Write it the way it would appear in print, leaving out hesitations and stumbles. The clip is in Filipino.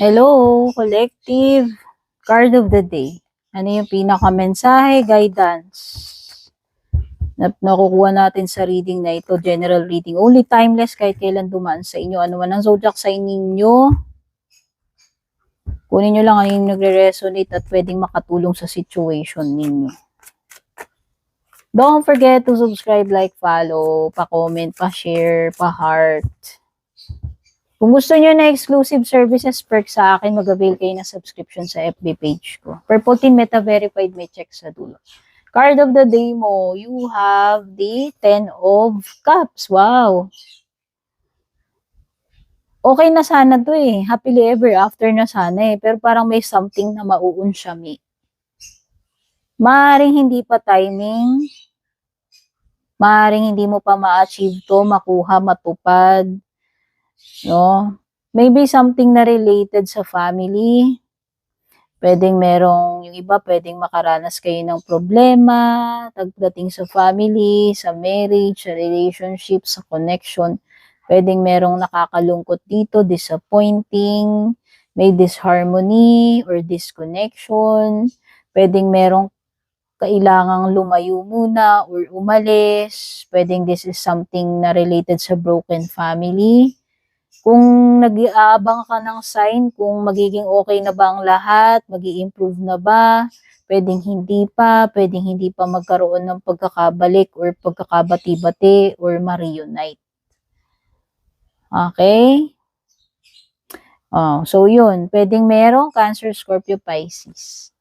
Hello, collective. Card of the day. Ano yung pinaka-mensahe, guidance na nakukuha natin sa reading na ito, general reading. Only timeless kahit kailan dumaan sa inyo. Ano man ang zodiac sign ninyo, kunin nyo lang ano yung nagre-resonate at pwedeng makatulong sa situation ninyo. Don't forget to subscribe, like, follow, pa-comment, pa-share, pa-heart. Kung gusto nyo na exclusive services perks sa akin, mag-avail kayo ng subscription sa FB page ko. Purple Team Meta Verified, may check sa dulo. Card of the day mo, you have the 10 of Cups. Wow! Okay na sana to eh. Happily ever after na sana eh. Pero parang may something na mauunsyami. Maaaring hindi pa timing. Maaaring hindi mo pa ma-achieve to, makuha, matupad. No? Maybe something na related sa family. Pwedeng merong, yung iba, pwedeng makaranas kayo ng problema, pagdating sa family, sa marriage, sa relationship, sa connection. Pwedeng merong nakakalungkot dito, disappointing, may disharmony or disconnection. Pwedeng merong kailangang lumayo muna or umalis. Pwedeng this is something na related sa broken family. Kung nag-aabang ka ng sign, kung magiging okay na ba ang lahat, mag-i-improve na ba, pwedeng hindi pa magkaroon ng pagkakabalik or pagkakabati-bati or ma-reunite. Okay? So yun, pwedeng merong Cancer, Scorpio, Pisces.